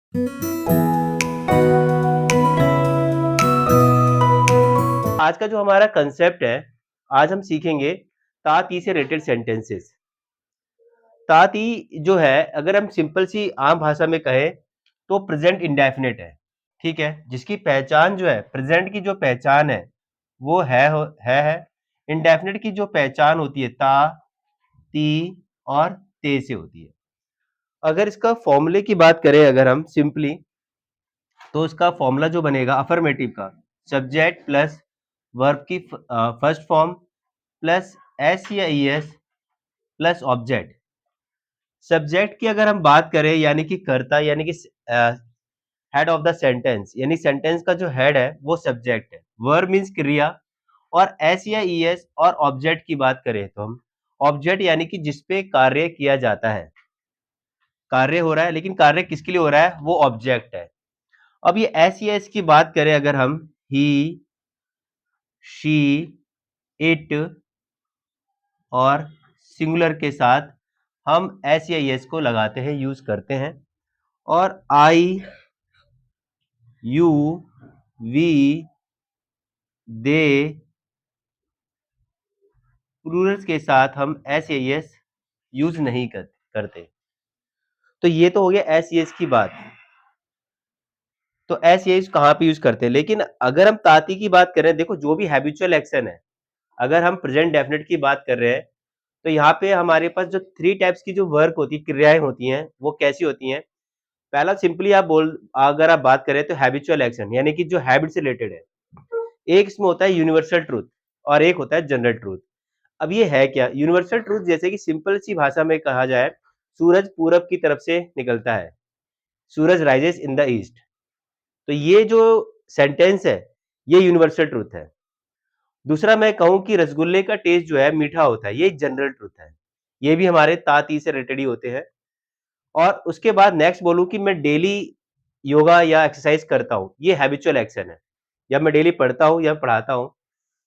आज का जो हमारा कंसेप्ट है, आज हम सीखेंगे तात ई से रिलेटेड सेंटेंसेस। तात ई जो है, अगर हम सिंपल सी आम भाषा में कहें तो प्रेजेंट इंडेफिनिट है। ठीक है, जिसकी पहचान जो है, प्रेजेंट की जो पहचान है वो है। इंडेफिनिट की जो पहचान होती है ता, ती और ते से होती है। अगर इसका फॉर्मूले की बात करें, अगर हम सिंपली, तो इसका फॉर्मूला जो बनेगा अफर्मेटिव का, सब्जेक्ट प्लस वर्ब की फर्स्ट फॉर्म प्लस एस या E S plus object. Subject की अगर हम बात करें, यानी कि कर्ता, यानी कि हेड ऑफ द सेंटेंस, यानी सेंटेंस का जो हेड है वो सब्जेक्ट है। वर्ब मीन्स क्रिया। और एस या ई एस और ऑब्जेक्ट की बात करें तो हम ऑब्जेक्ट, यानी कि जिसपे कार्य किया जाता है, कार्य हो रहा है, लेकिन कार्य किसके लिए हो रहा है, वो ऑब्जेक्ट है। अब ये एस या एस की बात करें, अगर हम ही, शी, इट और सिंगुलर के साथ हम एस या एस को लगाते हैं, यूज करते हैं। और आई, यू, वी, दे, प्लूरल्स के साथ हम एस या एस यूज नहीं करते। तो ये तो हो गया एस या एस की बात। तो एस या एस कहाँ पे यूज करते हैं, लेकिन अगर हम ताती की बात करें, देखो जो भी हैबिचुअल एक्शन है, अगर हम प्रेजेंट डेफिनेट की बात कर रहे हैं, तो यहाँ पे हमारे पास जो थ्री टाइप्स की जो वर्क होती है, क्रियाएं होती हैं, वो कैसी होती हैं। पहला सिंपली आप बोल, अगर आप बात करें तो हैबिचुअल एक्शन, यानी कि जो हैबिट से रिलेटेड है। एक इसमें होता है यूनिवर्सल ट्रूथ और एक होता है जनरल ट्रूथ। अब ये है क्या यूनिवर्सल ट्रूथ, जैसे कि सिंपल सी भाषा में कहा जाए, सूरज पूरब की तरफ से निकलता है, सूरज राइजेस इन द ईस्ट। तो ये जो सेंटेंस है, ये यूनिवर्सल ट्रूथ है। दूसरा मैं कहूं कि रसगुल्ले का टेस्ट जो है मीठा होता है, ये जनरल ट्रूथ है। ये भी हमारे ताती से रिलेटेड ही होते हैं। और उसके बाद नेक्स्ट बोलूं कि मैं डेली योगा या एक्सरसाइज करता हूं, ये हैबिचुअल एक्शन है। या मैं डेली पढ़ता हूं या पढ़ाता हूं,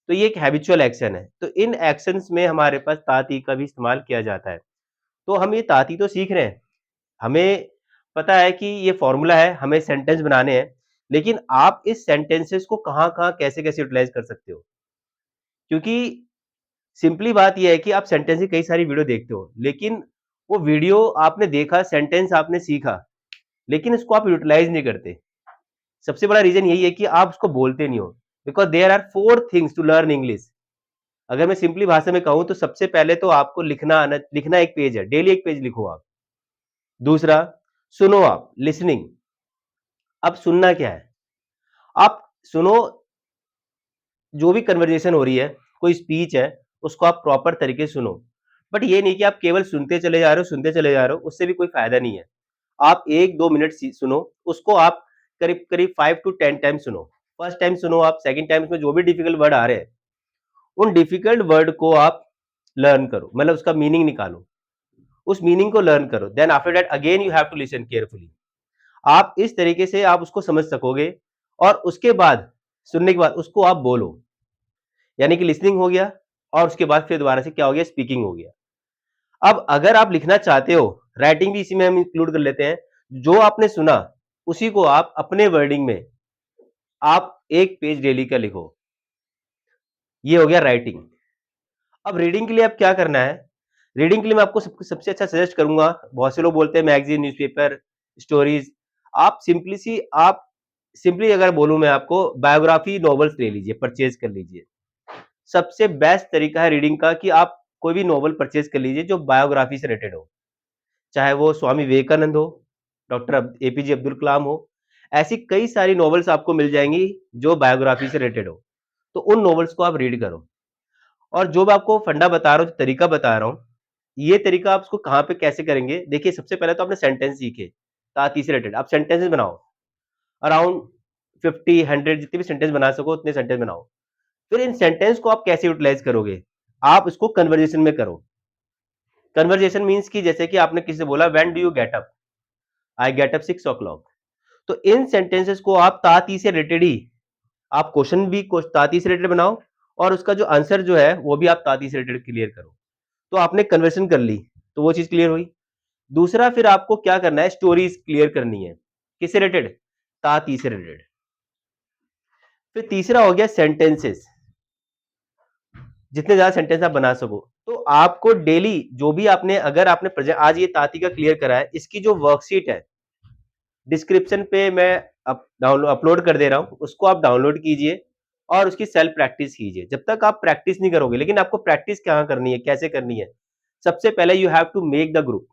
तो ये एक हैबिचुअल एक्शन है। तो इन एक्शंस में हमारे पास ताती का भी इस्तेमाल किया जाता है। तो हम ये ताती तो सीख रहे हैं, हमें पता है कि ये फॉर्मूला है, हमें सेंटेंस बनाने हैं, लेकिन आप इस सेंटेंसेस को कहाँ कहाँ कैसे कैसे यूटिलाइज कर सकते हो। क्योंकि सिंपली बात ये है कि आप सेंटेंस की कई सारी वीडियो देखते हो, लेकिन वो वीडियो आपने देखा, सेंटेंस आपने सीखा, लेकिन इसको आप यूटिलाइज नहीं करते। सबसे बड़ा रीजन यही है कि आप उसको बोलते नहीं हो। Because there are four things to learn English. अगर मैं सिंपली भाषा में कहूं तो सबसे पहले तो आपको लिखना आना, लिखना एक पेज है, डेली एक पेज लिखो आप। दूसरा, सुनो आप, लिसनिंग। अब सुनना क्या है, आप सुनो, जो भी कन्वर्जेशन हो रही है, कोई स्पीच है, उसको आप प्रॉपर तरीके से सुनो। बट ये नहीं कि आप केवल सुनते चले जा रहे हो, सुनते चले जा रहे हो, उससे भी कोई फायदा नहीं है। आप 1-2 मिनट सुनो, उसको आप करीब करीब 5 to 10 टाइम सुनो। फर्स्ट टाइम सुनो आप, सेकंड टाइम में जो भी डिफिकल्ट वर्ड आ रहे हैं, उन डिफिकल्ट वर्ड को आप लर्न करो, मतलब उसका मीनिंग निकालो, उस मीनिंग को लर्न करो। Then after that again you have to listen carefully. आप इस तरीके से आप उसको समझ सकोगे। और उसके बाद, सुनने के बाद उसको आप बोलो, यानी कि लिसनिंग हो गया। और उसके बाद फिर दोबारा से क्या हो गया, स्पीकिंग हो गया। अब अगर आप लिखना चाहते हो, राइटिंग भी इसी में हम इंक्लूड कर लेते हैं। जो आपने सुना, उसी को आप अपने वर्डिंग में आप एक पेज डेली का लिखो। ये हो गया राइटिंग। अब रीडिंग के लिए आप क्या करना है, रीडिंग के लिए मैं आपको सबसे अच्छा सजेस्ट करूंगा, बहुत से लोग बोलते हैं मैगजीन, न्यूज़पेपर, स्टोरीज। आप सिंपली अगर बोलूं मैं आपको, बायोग्राफी नॉवेल्स ले लीजिए, परचेज कर लीजिए। सबसे बेस्ट तरीका है रीडिंग का कि आप कोई भी नॉवल परचेज कर लीजिए जो बायोग्राफी से रिलेटेड हो, चाहे वो स्वामी विवेकानंद हो, डॉक्टर एपीजे अब्दुल कलाम हो। ऐसी कई सारी नॉवेल्स आपको मिल जाएंगी जो बायोग्राफी से रिलेटेड हो। तो उन नॉवेल्स को आप रीड करो। और जो मैं आपको फंडा बता रहा हूँ, तरीका बता रहा हूँ, ये तरीका आप उसको कहाँ पे कैसे करेंगे, देखिए सबसे पहले तो आपने सेंटेंस सीखे, ताती से रिलेटेड आप सेंटेंसेस बनाओ। अराउंड 50-100 जितने भी सेंटेंस बना सको उतने सेंटेंस बनाओ। फिर इन सेंटेंस को आप कैसे यूटिलाइज करोगे, आप इसको कन्वर्जेशन में करो। कन्वर्जेशन मीन्स कि जैसे कि आपने किसी से बोला, when do you get up, I get up 6 o'clock। तो इन सेंटेंसेस को आप ताती से रिलेटेड ही, आप क्वेश्चन भी ताती से रिलेटेड बनाओ, और उसका जो आंसर जो है वो भी आप ताती से रिलेटेड क्लियर करो। तो आपने कन्वर्सन कर ली, तो वो चीज क्लियर हुई। दूसरा, फिर आपको क्या करना है, स्टोरीज क्लियर करनी है। किससे रिलेटेड? ताती से रिलेटेड। फिर तीसरा हो गया सेंटेंसेस, जितने ज्यादा सेंटेंस आप बना सको। तो आपको डेली जो भी आपने, अगर आपने प्रेजेंट आज ये ताती का क्लियर करा है, इसकी जो वर्कशीट है डिस्क्रिप्शन पे मैं डाउनलोड अपलोड कर दे रहा हूं, उसको आप डाउनलोड कीजिए और उसकी सेल्फ प्रैक्टिस कीजिए। जब तक आप प्रैक्टिस नहीं करोगे, लेकिन आपको प्रैक्टिस कहां करनी है, कैसे करनी है? सबसे पहले you have to make the group.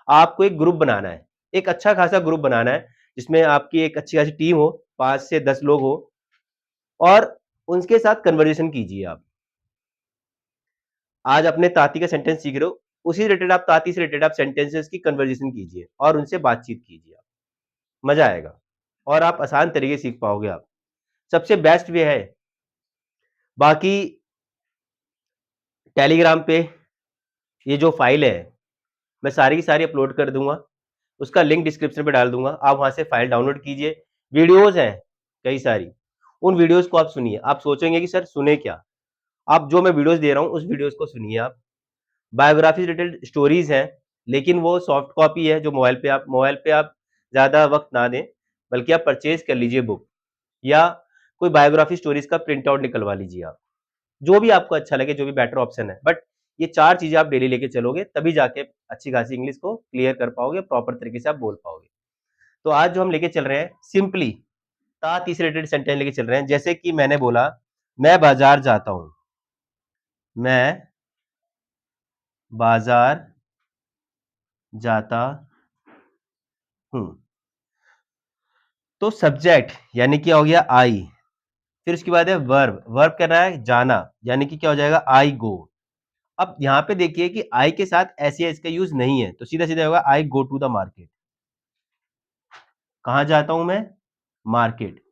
आपको एक ग्रुप बनाना है, एक अच्छा खासा ग्रुप बनाना है, जिसमें आपकी एक अच्छी खासी टीम हो, 5 से 10 लोग हो, और उनके साथ कन्वर्जेशन कीजिए। आप आज अपने ताती का सेंटेंस सीख रहे हो, उसी रिलेटेड आप ताती से रिलेटेड आप सेंटेंसेस की कन्वर्जेशन कीजिए और उनसे बातचीत कीजिए। आप मजा आएगा और आप आसान तरीके से सीख पाओगे। आप सबसे बेस्ट वे है। बाकी टेलीग्राम पे ये जो फाइल है, मैं सारी की सारी अपलोड कर दूंगा, उसका लिंक डिस्क्रिप्शन पे डाल दूंगा, आप वहां से फाइल डाउनलोड कीजिए। वीडियोज हैं कई सारी, उन वीडियोज को आप सुनिए। आप सोचेंगे कि सर सुने क्या, आप जो मैं वीडियोज दे रहा हूं उस वीडियोज को सुनिए। आप बायोग्राफी रिलेटेड स्टोरीज हैं, लेकिन वो सॉफ्ट कॉपी है, जो मोबाइल पे आप ज्यादा वक्त ना दें, बल्कि आप परचेज कर लीजिए बुक, या कोई बायोग्राफी स्टोरीज का प्रिंट आउट निकलवा लीजिए। आप जो भी आपको अच्छा लगे, जो भी बेटर ऑप्शन है, बट ये 4 चीजें आप डेली लेके चलोगे, तभी जाके अच्छी खासी इंग्लिश को क्लियर कर पाओगे, प्रॉपर तरीके से आप बोल पाओगे। तो आज जो हम लेके चल रहे हैं सिंपली ता तीस रिलेटेड सेंटेंस लेके चल रहे हैं। जैसे कि मैंने बोला, मैं बाजार जाता हूं, मैं बाजार जाता हूं। तो सब्जेक्ट यानी क्या हो गया? आई। फिर उसके बाद है वर्ब, वर्ब कर रहा है जाना, यानी कि क्या हो जाएगा? आई गो। अब यहां पे देखिए कि आई के साथ ऐसे इसका यूज नहीं है, तो सीधा सीधा होगा आई गो टू द मार्केट। कहां जाता हूं मैं? मार्केट।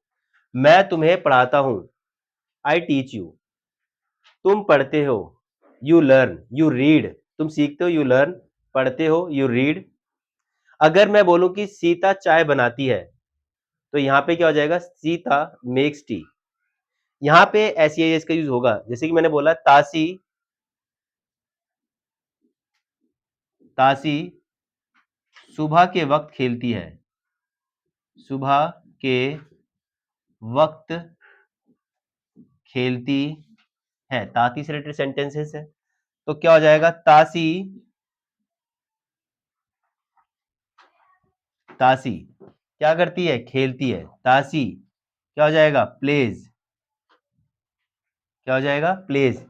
मैं तुम्हें पढ़ाता हूं, आई टीच यू। तुम पढ़ते हो, यू लर्न, यू रीड। तुम सीखते हो, यू लर्न। पढ़ते हो, यू रीड। अगर मैं बोलूं कि सीता चाय बनाती है, तो यहां पे क्या हो जाएगा? Sita makes T. यहां पे ऐसी इसका यूज होगा, जैसे कि मैंने बोला तासी, तासी सुबह के वक्त खेलती है, सुबह के वक्त खेलती है। ताती से रिलेटेड सेंटेंसेस है, तो क्या हो जाएगा? तासी, तासी क्या करती है? खेलती है। तासी क्या हो जाएगा? प्लेज। क्या हो जाएगा? प्लेज।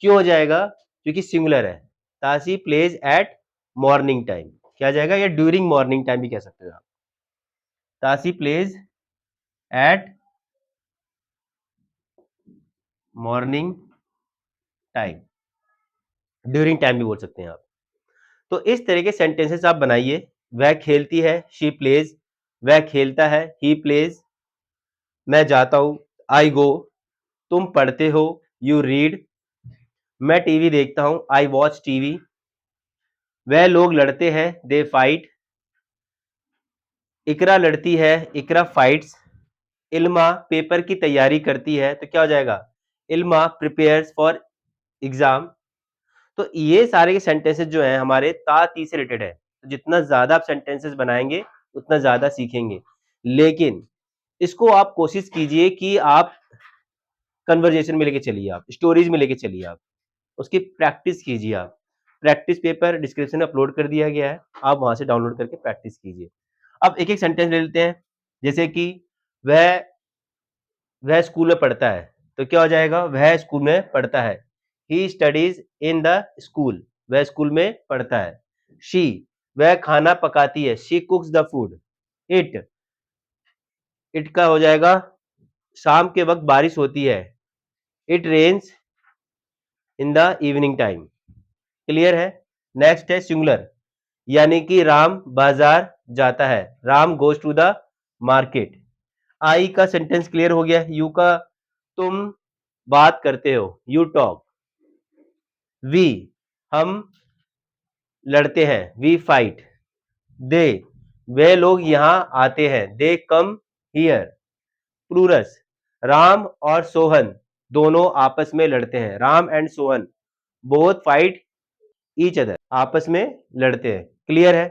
क्यों हो जाएगा? क्योंकि सिंगुलर है। तासी प्लेज एट मॉर्निंग टाइम। क्या जाएगा? या ड्यूरिंग मॉर्निंग टाइम भी कह सकते हो आप। तासी प्लेज at morning time, during time भी बोल सकते हैं आप। तो इस तरह के सेंटेंसेस आप बनाइए। वह खेलती है, शी प्लेज। वह खेलता है, ही प्लेज। मैं जाता हूं, आई गो। तुम पढ़ते हो, यू रीड। मैं टीवी देखता हूं, आई वॉच टीवी। वह लोग लड़ते हैं, दे फाइट। इकरा लड़ती है, इकरा फाइट्स। इल्मा पेपर की तैयारी करती है, तो क्या हो जाएगा? इल्मा प्रिपेयर्स फॉर एग्जाम। तो ये सारे के सेंटेंसेस जो हैं हमारे ता ती से रिलेटेड है। तो जितना ज्यादा आप सेंटेंसेस बनाएंगे, उतना ज्यादा सीखेंगे। लेकिन इसको आप कोशिश कीजिए कि आप कन्वर्जेशन में लेके चलिए, आप स्टोरीज में लेके चलिए, आप उसकी प्रैक्टिस कीजिए। आप प्रैक्टिस पेपर डिस्क्रिप्शन में अपलोड कर दिया गया है, आप वहां से डाउनलोड करके प्रैक्टिस कीजिए। अब एक एक सेंटेंस ले लेते हैं। जैसे कि वह वह स्कूल में पढ़ता है, तो क्या हो जाएगा? वह स्कूल में पढ़ता है। He studies in the school. वह स्कूल में पढ़ता है। शी वह खाना पकाती है, she cooks the food. It it का हो जाएगा शाम के वक्त बारिश होती है। It rains in the evening time. Clear है? नेक्स्ट है सिंगुलर, यानी कि राम बाजार जाता है, Ram goes to the market. I का सेंटेंस क्लियर हो गया। यू का तुम बात करते हो, यू टॉक। वी हम लड़ते हैं, वी फाइट। दे वे लोग यहां आते हैं, दे कम हियर। प्लूरस राम और सोहन दोनों आपस में लड़ते हैं, Ram and Sohan both fight each other. आपस में लड़ते हैं। क्लियर है?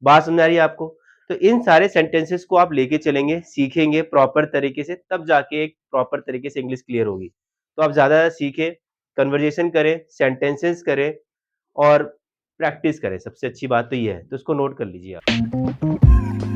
बात समझ आ रही है आपको? तो इन सारे सेंटेंसेस को आप लेके चलेंगे, सीखेंगे प्रॉपर तरीके से, तब जाके एक प्रॉपर तरीके से इंग्लिश क्लियर होगी। तो आप ज़्यादा सीखें, कन्वर्सेशन करें, सेंटेंसेस करें और प्रैक्टिस करें, सबसे अच्छी बात तो ये है। तो इसको नोट कर लीजिए आप।